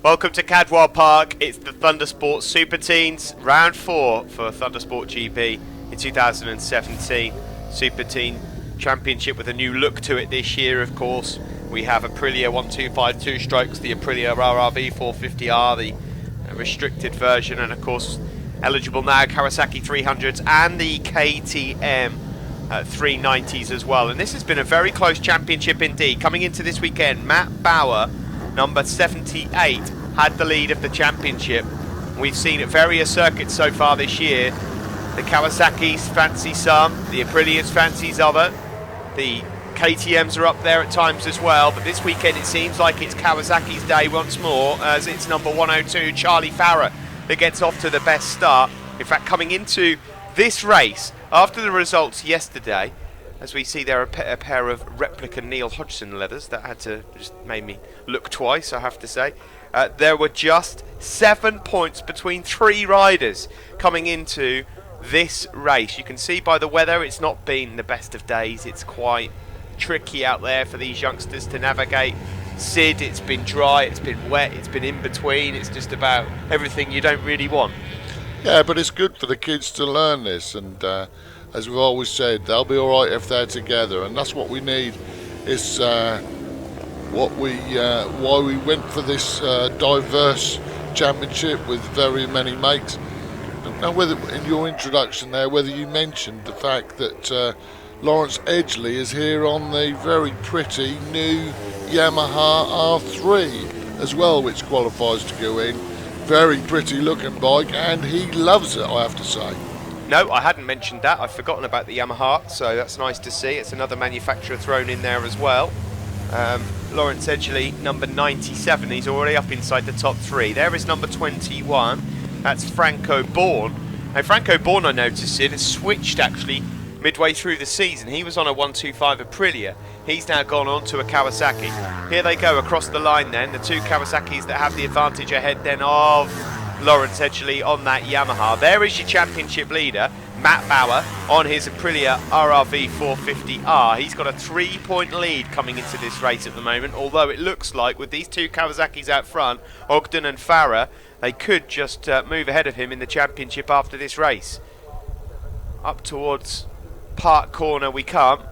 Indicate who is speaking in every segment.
Speaker 1: Welcome to Cadwell Park. It's the Thundersport Superteens round 4 for Thundersport GP in 2017. Superteen Championship with a new look to it this year, of course. We have Aprilia 1252 strokes, the Aprilia Rr4 50R, the restricted version, and of course eligible now Kawasaki 300s and the KTM 390s as well. And this has been a very close championship indeed. Coming into this weekend, Matt Bauer, number 78, had the lead of the championship. We've seen at various circuits so far this year. The Kawasaki's fancy some, the Aprilia's fancies other, the KTMs are up there at times as well, but this weekend it seems like it's Kawasaki's day once more, as it's number 102, Charlie Farrer, that gets off to the best start. In fact, coming into this race, after the results yesterday, as we see there a pair of replica Neil Hodgson leathers that had to just made me look twice, I have to say. There were just 7 points between 3 riders coming into this race. You can see by the weather it's not been the best of days. It's quite tricky out there for these youngsters to navigate. Syd, it's been dry, it's been wet, it's been in between. It's just about everything you don't really want.
Speaker 2: Yeah, but it's good for the kids to learn this, and as we've always said, they'll be all right if they're together, and that's what we need. It's why we went for this diverse championship with very many makes. Now, whether in your introduction there, whether you mentioned the fact that Lawrence Edgley is here on the very pretty new Yamaha R3 as well, which qualifies to go in. Very pretty looking bike, and he loves it, I have to say.
Speaker 1: No, I hadn't mentioned that. I've forgotten about the Yamaha, so that's nice to see. It's another manufacturer thrown in there as well. Lawrence Edgley, number 97, he's already up inside the top 3. There is number 21, that's Franco Born. Now, Franco Born, I noticed it, has switched actually midway through the season. He was on a 125 Aprilia. He's now gone on to a Kawasaki. Here they go across the line then, the 2 Kawasaki's that have the advantage ahead then of Lawrence Edgley on that Yamaha. There is your championship leader, Matt Bauer, on his Aprilia Rr4 50R. He's got a 3-point lead coming into this race at the moment, although it looks like with these 2 Kawasaki's out front, Ogden and Farrer, they could just move ahead of him in the championship after this race. Up towards Park Corner we come.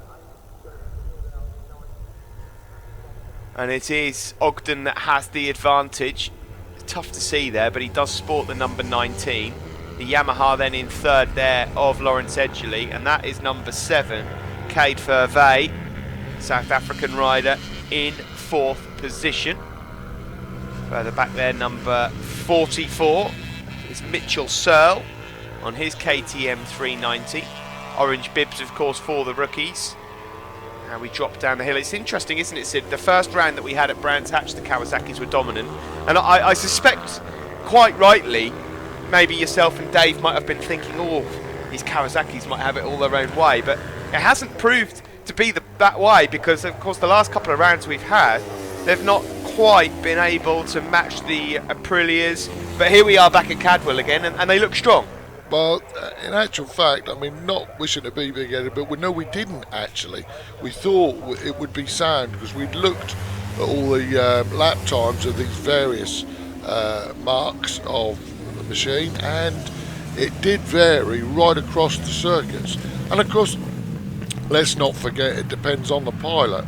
Speaker 1: And it is Ogden that has the advantage. It's tough to see there, but he does sport the number 19. The Yamaha then in third there of Lawrence Edgley, and that is number 7, Cade Vervey, South African rider, in 4th position. Further back there, number 44 is Mitchell Searle on his KTM 390. Orange bibs, of course, for the rookies. Now we drop down the hill. It's interesting, isn't it, Syd? The first round that we had at Brands Hatch, the Kawasaki's were dominant. And I suspect, quite rightly, maybe yourself and Dave might have been thinking, oh, these Kawasaki's might have it all their own way. But it hasn't proved to be that way because, of course, the last couple of rounds we've had, they've not quite been able to match the Aprilias. But here we are back at Cadwell again, and they look strong.
Speaker 2: Well, in actual fact, I mean, not wishing to be big-headed, but we didn't actually. We thought it would be sound because we'd looked at all the lap times of these various marks of the machine, and it did vary right across the circuits. And of course, let's not forget, it depends on the pilot,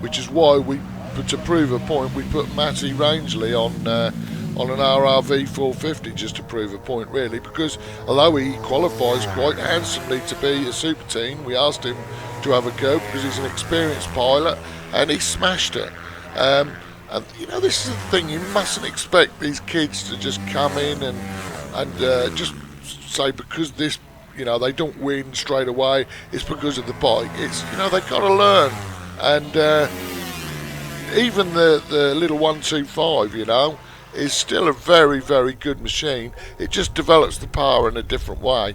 Speaker 2: which is why to prove a point, we put Matty Rangeley on an RRV 450 just to prove a point, really, because although he qualifies quite handsomely to be a super teen, we asked him to have a go because he's an experienced pilot, and he smashed it. And you know, this is the thing, you mustn't expect these kids to just come in and just say because this, you know, they don't win straight away, it's because of the bike. It's, you know, they've got to learn. And even the little 125, you know, is still a very, very good machine. It just develops the power in a different way.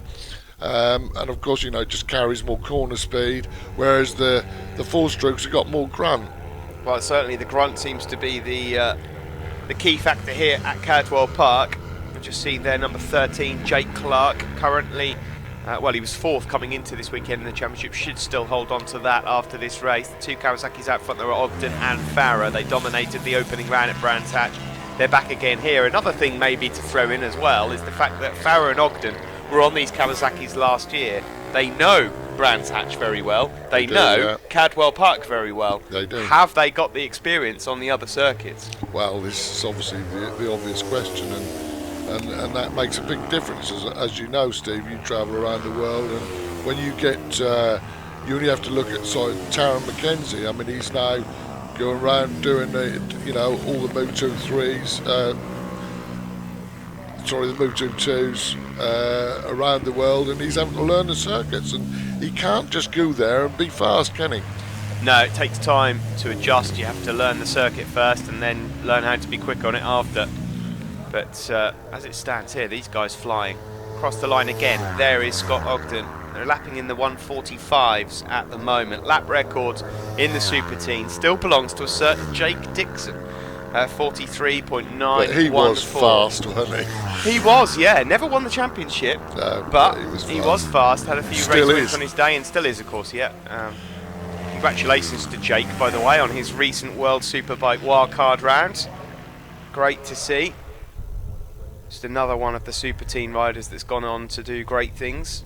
Speaker 2: And of course, you know, it just carries more corner speed, whereas the 4-strokes have got more grunt.
Speaker 1: Well, certainly the grunt seems to be the key factor here at Cadwell Park. We've just seen there number 13, Jake Clark, currently Well, he was 4th coming into this weekend in the championship. Should still hold on to that after this race. The 2 Kawasaki's out front, there were Ogden and Farah. They dominated the opening round at Brands Hatch. They're back again here. Another thing maybe to throw in as well is the fact that Farah and Ogden were on these Kawasaki's last year. They know Brands Hatch very well. They know Cadwell Park very well.
Speaker 2: They do.
Speaker 1: Have they got the experience on the other circuits?
Speaker 2: Well, this is obviously the obvious question, and that makes a big difference. As you know, Steve, you travel around the world, and when you get, you only have to look at Taron McKenzie. I mean, he's now going around doing the, all the Move 2-3s, the Move 2-2s around the world, and he's having to learn the circuits, and he can't just go there and be fast, can he?
Speaker 1: No, it takes time to adjust. You have to learn the circuit first and then learn how to be quick on it after. But as it stands here, these guys flying across the line again. There is Scott Ogden. They're lapping in the 1:45s at the moment. Lap record in the Superteens still belongs to a certain Jake Dixon. 43.9.
Speaker 2: But he was fast, wasn't he?
Speaker 1: He was, yeah. Never won the championship,
Speaker 2: no,
Speaker 1: but he was fast. Had a few race wins on his day, and still is, of course, yeah. Congratulations to Jake, by the way, on his recent World Superbike wildcard round. Great to see. Just another one of the Superteen riders that's gone on to do great things.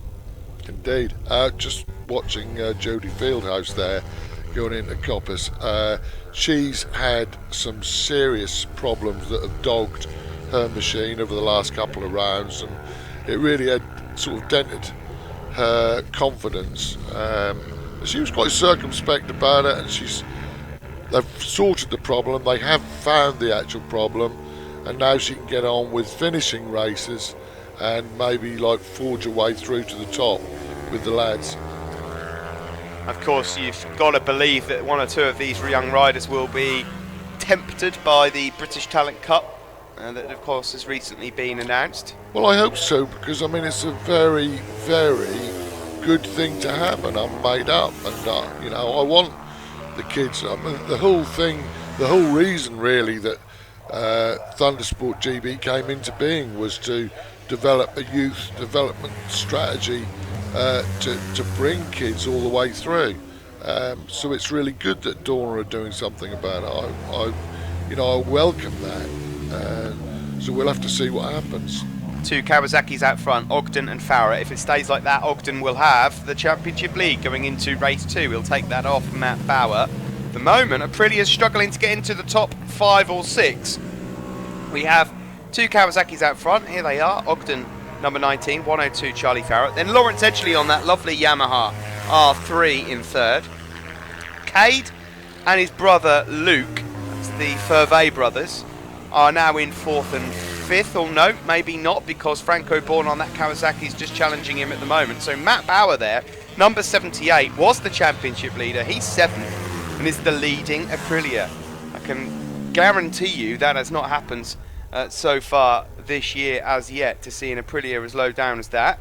Speaker 2: Indeed. Just watching Jodie Fieldhouse there going into Coppice. She's had some serious problems that have dogged her machine over the last couple of rounds, and it really had sort of dented her confidence. She was quite circumspect about it, and they've sorted the problem. They have found the actual problem, and now she can get on with finishing races and maybe forge her way through to the top with the lads.
Speaker 1: Of course, you've got to believe that one or two of these young riders will be tempted by the British Talent Cup that, of course, has recently been announced.
Speaker 2: Well, I hope so, because I mean it's a very, very good thing to have, and I'm made up, and I want the kids. I mean, the whole reason really that Thundersport GB came into being was to develop a youth development strategy to bring kids all the way through. So it's really good that Dorna are doing something about it. I welcome that. So we'll have to see what happens.
Speaker 1: 2 Kawasaki's out front, Ogden and Farah. If it stays like that, Ogden will have the championship lead going into race 2. He'll take that off Matt Bauer. At the moment, Aprilia's struggling to get into the top 5 or 6. We have 2 Kawasaki's out front. Here they are. Ogden, number 19, 102 Charlie Farrell. Then Lawrence Edgley on that lovely Yamaha R3 in 3rd. Cade and his brother Luke, that's the Furvey brothers, are now in 4th and 5th. Or no, maybe not, because Franco Born on that Kawasaki is just challenging him at the moment. So Matt Bauer there, number 78, was the championship leader. He's 7th and is the leading Aprilia. I can guarantee you that has not happened so far this year as yet, to see an Aprilia as low down as that.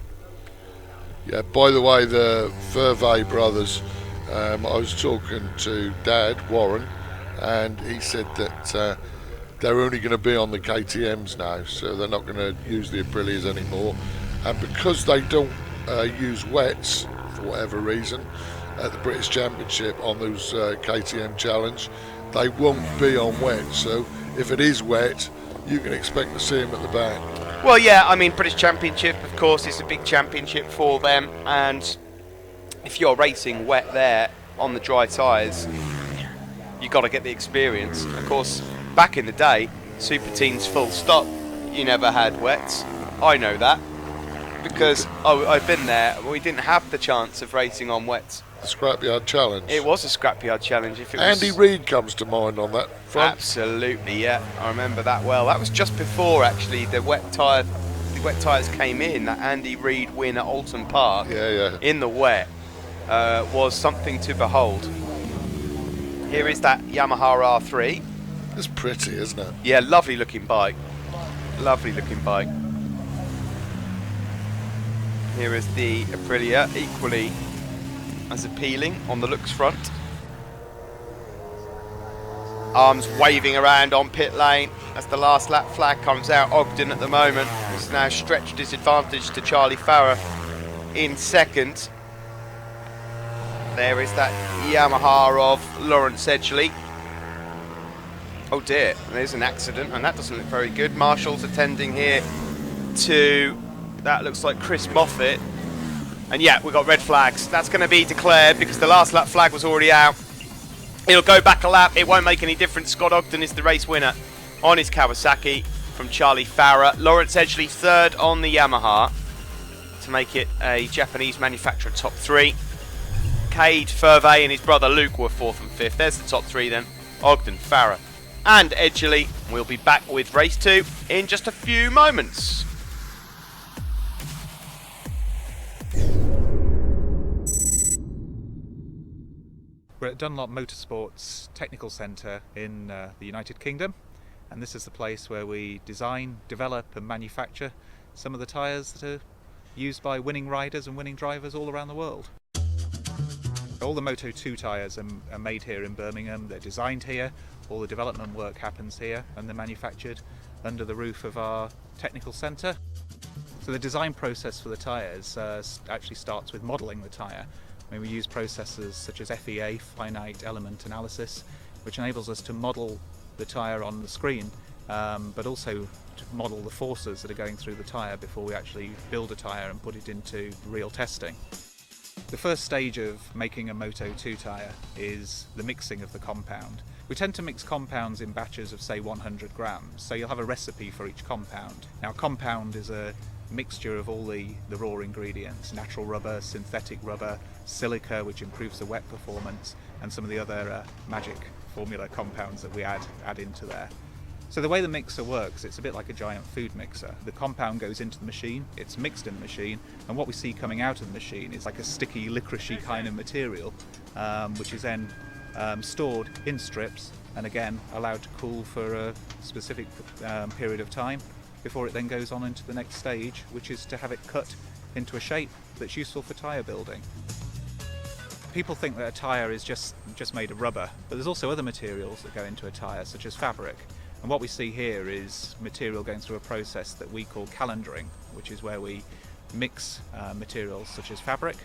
Speaker 2: Yeah, by the way, the Furvey brothers, I was talking to Dad, Warren, and he said that they're only going to be on the KTMs now, so they're not going to use the Aprilias anymore. And because they don't use wets, for whatever reason, at the British Championship on those KTM Challenge, they won't be on wet. So if it is wet, you can expect to see them at the back.
Speaker 1: Well, yeah, I mean, British Championship, of course, is a big championship for them, and if you're racing wet there on the dry tyres, you've got to get the experience. Of course, back in the day, Superteens full stop, you never had wets. I know that, because I've been there. We didn't have the chance of racing on wets.
Speaker 2: The Scrapyard Challenge.
Speaker 1: It was a Scrapyard Challenge. If it
Speaker 2: Andy
Speaker 1: was...
Speaker 2: Reid comes to mind on that front.
Speaker 1: Absolutely, yeah. I remember that well. That was just before, actually, the wet tyres came in. That Andy Reid win at Alton Park in the wet was something to behold. Here is that Yamaha R3.
Speaker 2: It's pretty, isn't it?
Speaker 1: Yeah, lovely looking bike. Lovely looking bike. Here is the Aprilia, equally as appealing on the looks front. Arms waving around on pit lane as the last lap flag comes out. Ogden at the moment has now stretched his advantage to Charlie Farrer. in second. There is that Yamaha of Lawrence Edgley. Oh dear, there's an accident, and that doesn't look very good. Marshall's attending here to, that looks like Chris Moffat. And yeah, we've got red flags. That's going to be declared because the last lap flag was already out. It'll go back a lap. It won't make any difference. Scott Ogden is the race winner on his Kawasaki from Charlie Farah. Lawrence Edgley third on the Yamaha to make it a Japanese manufacturer top three. Cade, Furvey and his brother Luke were fourth and fifth. There's the top three then. Ogden, Farah and Edgley. We'll be back with race 2 in just a few moments.
Speaker 3: We're at Dunlop Motorsports Technical Centre in the United Kingdom, and this is the place where we design, develop and manufacture some of the tyres that are used by winning riders and winning drivers all around the world. All the Moto2 tyres are made here in Birmingham, they're designed here, all the development work happens here, and they're manufactured under the roof of our technical centre. So the design process for the tyres actually starts with modelling the tyre. I mean, we use processes such as FEA, finite element analysis, which enables us to model the tyre on the screen, but also to model the forces that are going through the tyre before we actually build a tyre and put it into real testing. The first stage of making a Moto2 tyre is the mixing of the compound. We tend to mix compounds in batches of say 100 grams, so you'll have a recipe for each compound. Now, compound is a mixture of all the raw ingredients: natural rubber, synthetic rubber, silica, which improves the wet performance, and some of the other magic formula compounds that we add into there. So the way the mixer works, it's a bit like a giant food mixer. The compound goes into the machine, it's mixed in the machine, and what we see coming out of the machine is like a sticky, licoricey kind of material, which is then stored in strips and again allowed to cool for a specific period of time before it then goes on into the next stage, which is to have it cut into a shape that's useful for tyre building. People think that a tyre is just made of rubber, but there's also other materials that go into a tyre, such as fabric. And what we see here is material going through a process that we call calendaring, which is where we mix materials such as fabric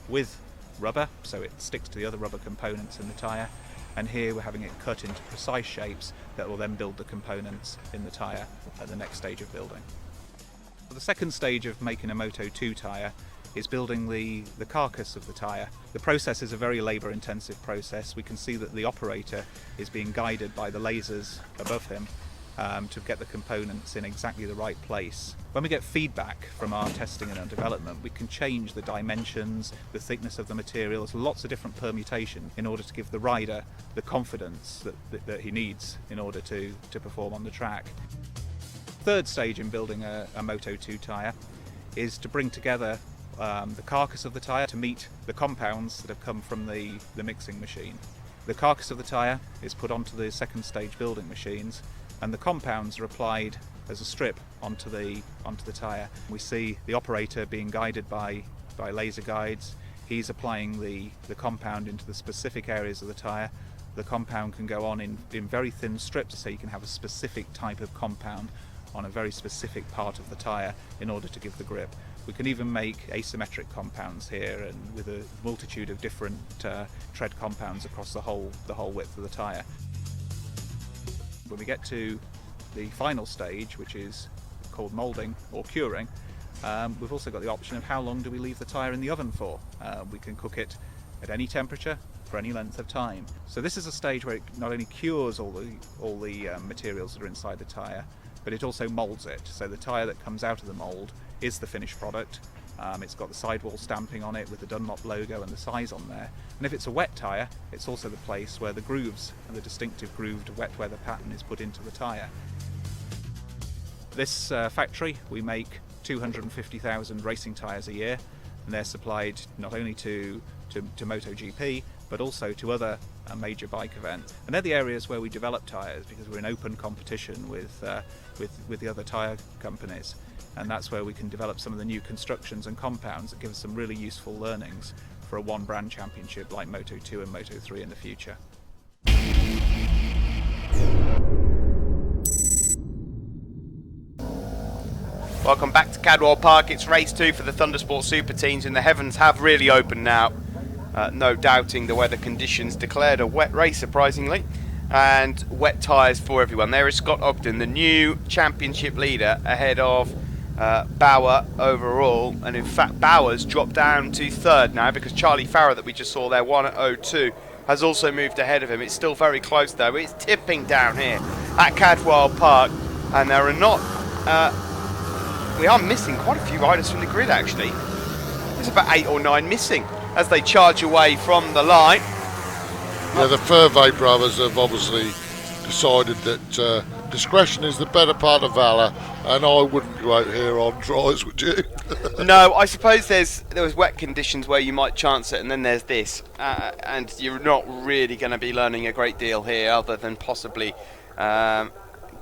Speaker 3: with rubber, so it sticks to the other rubber components in the tyre. And here we're having it cut into precise shapes that will then build the components in the tyre at the next stage of building. The second stage of making a Moto2 tyre is building the carcass of the tyre. The process is a very labour intensive process. We can see that the operator is being guided by the lasers above him to get the components in exactly the right place. When we get feedback from our testing and our development, we can change the dimensions, the thickness of the materials, lots of different permutations in order to give the rider the confidence that he needs in order to perform on the track. Third stage in building a Moto2 tyre is to bring together the carcass of the tyre to meet the compounds that have come from the mixing machine. The carcass of the tyre is put onto the second stage building machines, and the compounds are applied as a strip onto the tyre. We see the operator being guided by laser guides. He's applying the compound into the specific areas of the tyre. The compound can go on in very thin strips, so you can have a specific type of compound on a very specific part of the tyre in order to give the grip. We can even make asymmetric compounds here, and with a multitude of different tread compounds across the whole width of the tyre. When we get to the final stage, which is called moulding or curing, we've also got the option of how long do we leave the tyre in the oven for. We can cook it at any temperature for any length of time. So this is a stage where it not only cures all the materials that are inside the tyre, but it also moulds it. So the tyre that comes out of the mould is the finished product. It's got the sidewall stamping on it with the Dunlop logo and the size on there. And if it's a wet tyre, it's also the place where the grooves and the distinctive grooved wet weather pattern is put into the tyre. This factory, we make 250,000 racing tyres a year, and they're supplied not only to MotoGP, but also to other major bike events. And they're the areas where we develop tyres, because we're in open competition with the other tyre companies. And that's where we can develop some of the new constructions and compounds that give us some really useful learnings for a one brand championship like Moto2 and Moto3 in the future.
Speaker 1: Welcome back to Cadwell Park. It's race 2 for the Thundersport Superteens, and the heavens have really opened now. No doubting the weather conditions. Declared a wet race, surprisingly, and wet tyres for everyone. There is Scott Ogden, the new championship leader, ahead of Bauer overall, and in fact Bauer's dropped down to third now because Charlie Farrer, that we just saw there, 1 at 02, has also moved ahead of him. It's still very close though. It's tipping down here at Cadwell Park, and there are not we are missing quite a few riders from the grid actually. There's about 8 or 9 missing as they charge away from the line.
Speaker 2: Yeah, the Furvey brothers have obviously decided that discretion is the better part of valour, and I wouldn't go out here on dries, would you?
Speaker 1: No, I suppose there was wet conditions where you might chance it, and then there's this, and you're not really going to be learning a great deal here, other than possibly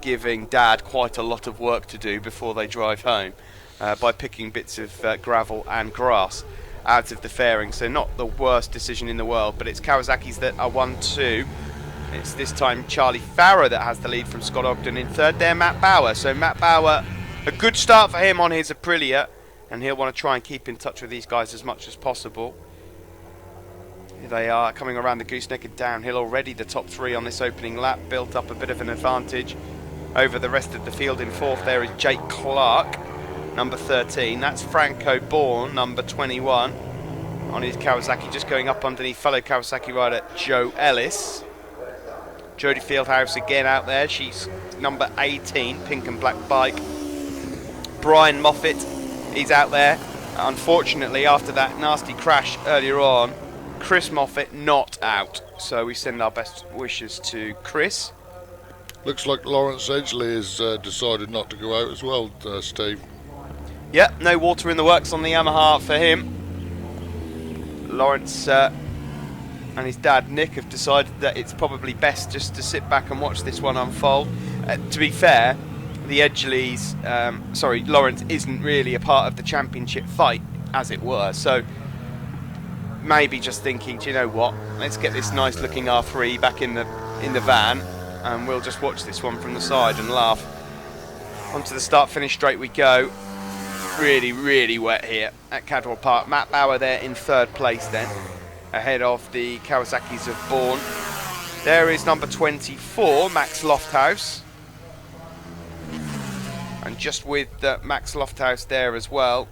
Speaker 1: giving Dad quite a lot of work to do before they drive home by picking bits of gravel and grass out of the fairing. So not the worst decision in the world, but it's Kawasaki's that are 1-2. It's this time Charlie Farrer that has the lead from Scott Ogden. In third there, Matt Bauer. So Matt Bauer, a good start for him on his Aprilia, and he'll want to try and keep in touch with these guys as much as possible. Here they are coming around the gooseneck and downhill already. The top 3 on this opening lap built up a bit of an advantage over the rest of the field. In fourth there is Jake Clark, number 13. That's Franco Bourne, number 21, on his Kawasaki, just going up underneath fellow Kawasaki rider Joe Ellis. Jodie Fieldhouse again out there. She's number 18, pink and black bike. Brian Moffat, he's out there. Unfortunately, after that nasty crash earlier on, Chris Moffat not out. So we send our best wishes to Chris.
Speaker 2: Looks like Lawrence Edgley has decided not to go out as well, Steve.
Speaker 1: Yeah, no water in the works on the Yamaha for him. Lawrence and his dad Nick have decided that it's probably best just to sit back and watch this one unfold. To be fair, the Edgleys, Lawrence isn't really a part of the championship fight, as it were, so maybe just thinking, do you know what, let's get this nice looking R3 back in the van, and we'll just watch this one from the side and laugh. Onto the start-finish straight we go. Really, really wet here at Cadwell Park. Matt Bauer there in third place then, ahead of the Kawasaki's of Bourne. There is number 24, Max Lofthouse. And just with Max Lofthouse there as well,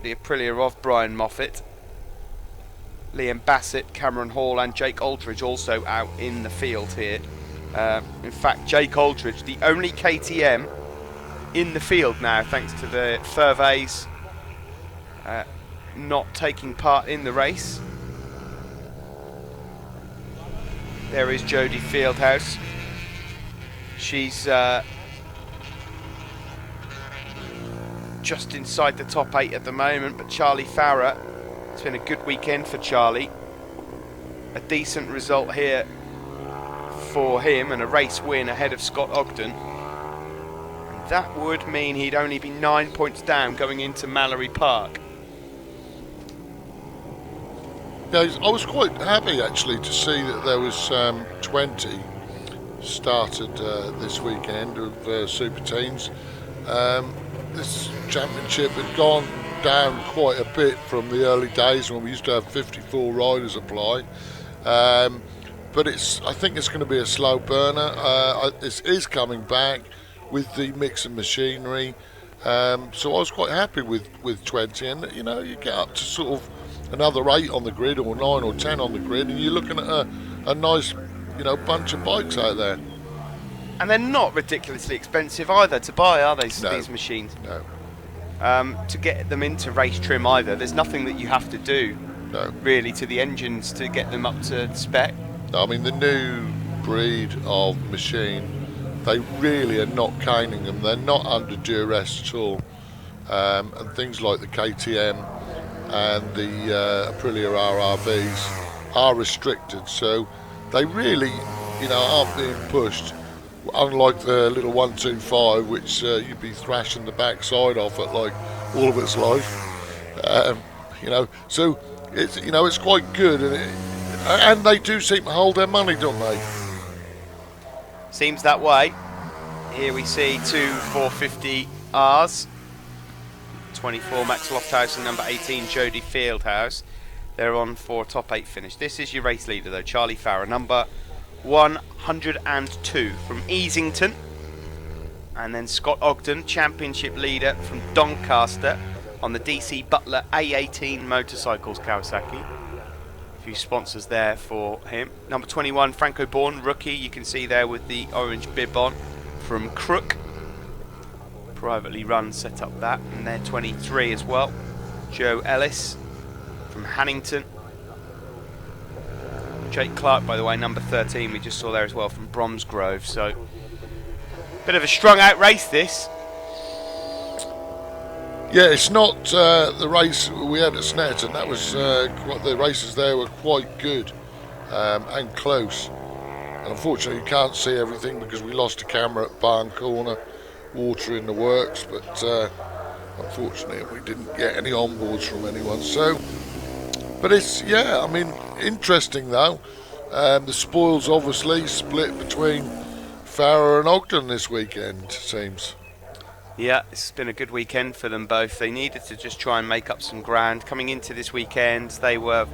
Speaker 1: the Aprilia of Brian Moffat. Liam Bassett, Cameron Hall and Jake Aldridge also out in the field here. In fact, Jake Aldridge, the only KTM in the field now, thanks to the Furveys not taking part in the race. There is Jodie Fieldhouse. She's just inside the top 8 at the moment, but Charlie Farrer, it's been a good weekend for Charlie. A decent result here for him and a race win ahead of Scott Ogden. And that would mean he'd only be 9 points down going into Mallory Park.
Speaker 2: Yeah, I was quite happy actually to see that there was 20 started this weekend of Superteens. This championship had gone down quite a bit from the early days when we used to have 54 riders apply. But I think it's going to be a slow burner. It is coming back with the mix and machinery. So I was quite happy with 20, and you know, you get up to sort of another 8 on the grid or 9 or 10 on the grid, and you're looking at a nice, you know, bunch of bikes out there.
Speaker 1: And they're not ridiculously expensive either to buy, are they,
Speaker 2: No.
Speaker 1: these machines?
Speaker 2: No.
Speaker 1: To get them into race trim either, there's nothing that you have to do
Speaker 2: No.
Speaker 1: really to the engines to get them up to spec.
Speaker 2: I mean, the new breed of machine, they really are not caning them. They're not under duress at all. And things like the KTM and the Aprilia RRVs are restricted, so they really, you know, aren't being pushed. Unlike the little 125, which you'd be thrashing the backside off at like all of its life. You know, so it's, you know, it's quite good, and they do seem to hold their money, don't they?
Speaker 1: Seems that way. Here we see two 450Rs 24 Max Lofthouse and number 18 Jodie Fieldhouse. They're on for a top 8 finish. This is your race leader though, Charlie Farrer, number 102 from Easington. And then Scott Ogden, championship leader from Doncaster on the DC Butler A18 motorcycles Kawasaki. A few sponsors there for him. Number 21 Franco Bourne, rookie, you can see there with the orange bib on, from Crook. Privately run set up that. And they're 23 as well. Joe Ellis from Hannington. Jake Clark, by the way, number 13, we just saw there as well from Bromsgrove. So, bit of a strung out race this.
Speaker 2: Yeah, it's not the race we had at Snetterton. That was the races there were quite good and close. And unfortunately, you can't see everything because we lost a camera at Barn Corner, water in the works. But unfortunately, we didn't get any onboards from anyone. So, but it's I mean, interesting though. The spoils obviously split between Farrer and Ogden this weekend, it seems.
Speaker 1: Yeah, it's been a good weekend for them both. They needed to just try and make up some ground. Coming into this weekend, they were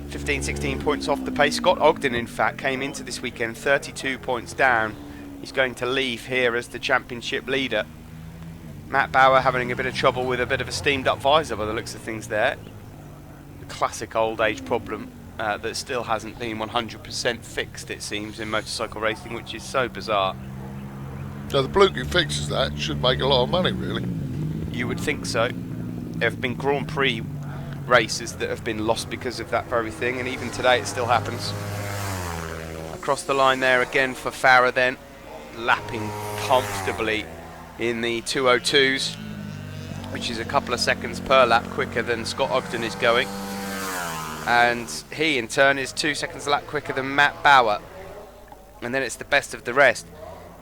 Speaker 1: 15, 16 points off the pace. Scott Ogden, in fact, came into this weekend 32 points down. He's going to leave here as the championship leader. Matt Bauer having a bit of trouble with a bit of a steamed up visor by the looks of things there. The classic old age problem that still hasn't been 100% fixed, it seems, in motorcycle racing, which is so bizarre.
Speaker 2: So the bloke who fixes that should make a lot of money, really.
Speaker 1: You would think so. There have been Grand Prix races that have been lost because of that very thing, and even today it still happens. Across the line there again for Farrer then, lapping comfortably in the 202s, which is a couple of seconds per lap quicker than Scott Ogden is going. And he in turn is 2 seconds a lap quicker than Matt Bauer. And then it's the best of the rest.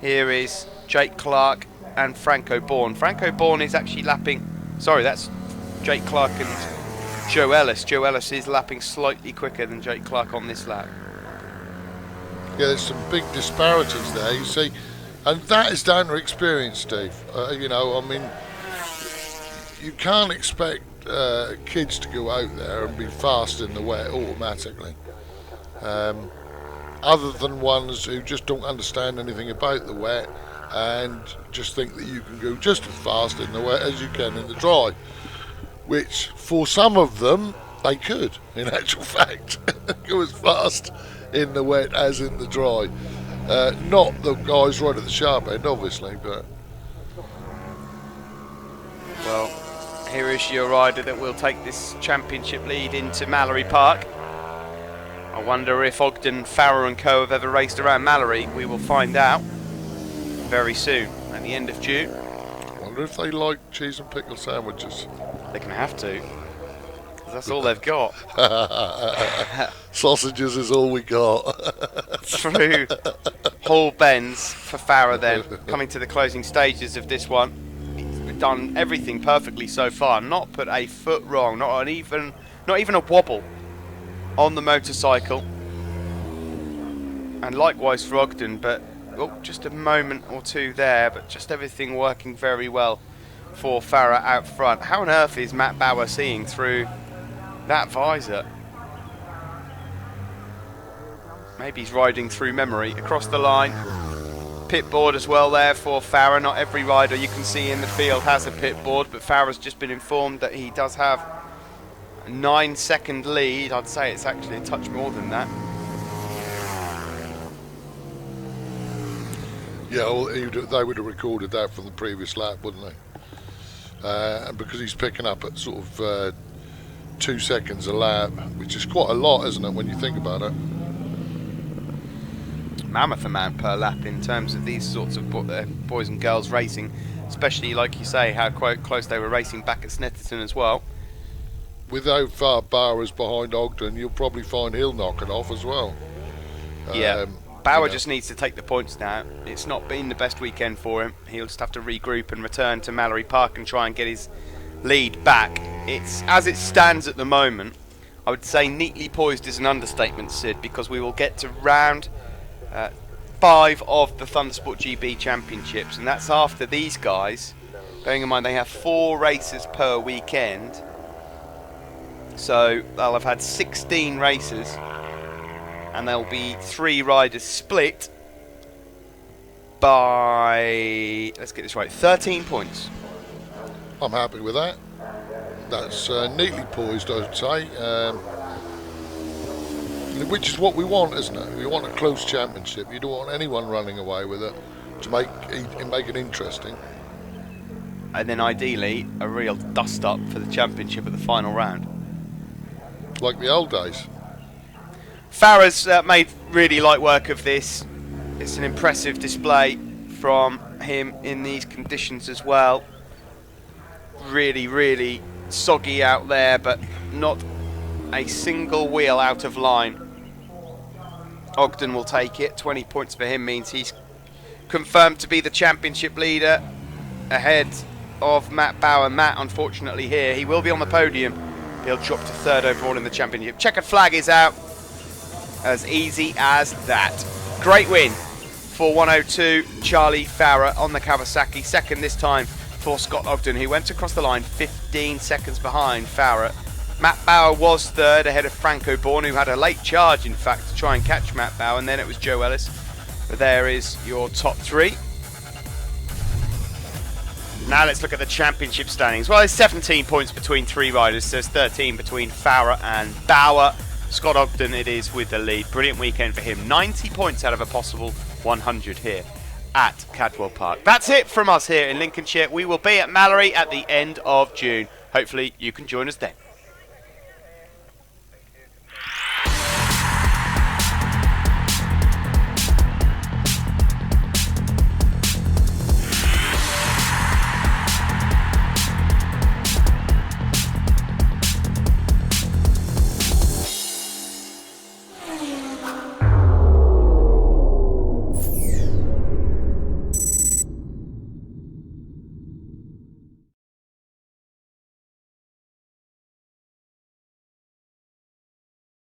Speaker 1: Here is Jake Clark and Franco Bourne. Franco Bourne is actually lapping, sorry, that's Jake Clark and Joe Ellis. Joe Ellis is lapping slightly quicker than Jake Clark on this lap.
Speaker 2: Yeah, there's some big disparities there, you see. And that is down to experience, Steve. You know, I mean, you can't expect kids to go out there and be fast in the wet automatically. Other than ones who just don't understand anything about the wet and just think that you can go just as fast in the wet as you can in the dry, which for some of them they could, in actual fact, go as fast in the wet as in the dry. Not the guys right at the sharp end, obviously, but...
Speaker 1: Well, here is your rider that will take this championship lead into Mallory Park. I wonder if Ogden, Farrer and co have ever raced around Mallory. We will find out very soon, at the end of June.
Speaker 2: I wonder if they like cheese and pickle sandwiches.
Speaker 1: They're going to have to, 'cause that's all they've got.
Speaker 2: Sausages is all we got.
Speaker 1: Through Hall Bends for Farrer then, coming to the closing stages of this one. He's done everything perfectly so far, not put a foot wrong, not even a wobble on the motorcycle. And likewise for Ogden, but just a moment or two there, but just everything working very well for Farrer out front. How on earth is Matt Bauer seeing through that visor? Maybe he's riding through memory. Across the line, pit board as well there for Farrer. Not every rider you can see in the field has a pit board, but Farrer's just been informed that he does have a 9-second lead. I'd say it's actually a touch more than that.
Speaker 2: Yeah, well, they would have recorded that from the previous lap, wouldn't they? And because he's picking up at sort of 2 seconds a lap, which is quite a lot, isn't it, when you think about it?
Speaker 1: Mammoth amount per lap in terms of these sorts of boys and girls racing, especially, like you say, how quite close they were racing back at Snetterton as well.
Speaker 2: With how far Bauer is behind Ogden, you'll probably find he'll knock it off as well.
Speaker 1: Yeah, Bauer just needs to take the points now. It's not been the best weekend for him. He'll just have to regroup and return to Mallory Park and try and get his lead back. It's as it stands at the moment, I would say neatly poised is an understatement, Sid, because we will get to round 5 of the Thundersport GB Championships, and that's after these guys Bearing in mind they have 4 races per weekend. So they'll have had 16 races. And there'll be 3 riders split by, let's get this right, 13 points.
Speaker 2: I'm happy with that. That's neatly poised, I'd say. Which is what we want, isn't it? We want a close championship. You don't want anyone running away with it to make it interesting.
Speaker 1: And then ideally, a real dust-up for the championship at the final round.
Speaker 2: Like the old days.
Speaker 1: Farah's made really light work of this. It's an impressive display from him in these conditions as well. Really, really soggy out there, but not a single wheel out of line. Ogden will take it. 20 points for him means he's confirmed to be the championship leader ahead of Matt Bauer. Matt, unfortunately, here. He will be on the podium. He'll drop to 3rd overall in the championship. Checkered flag is out. As easy as that. Great win for 102 Charlie Farah on the Kawasaki. 2nd this time for Scott Ogden, who went across the line 15 seconds behind Farah. Matt Bauer was 3rd ahead of Franco Bourne, who had a late charge, in fact, to try and catch Matt Bauer, and then it was Joe Ellis. But there is your top 3. Now let's look at the championship standings. Well, there's 17 points between 3 riders. There's 13 between Farah and Bauer. Scott Ogden it is with the lead. Brilliant weekend for him. 90 points out of a possible 100 here at Cadwell Park. That's it from us here in Lincolnshire. We will be at Mallory at the end of June. Hopefully you can join us then.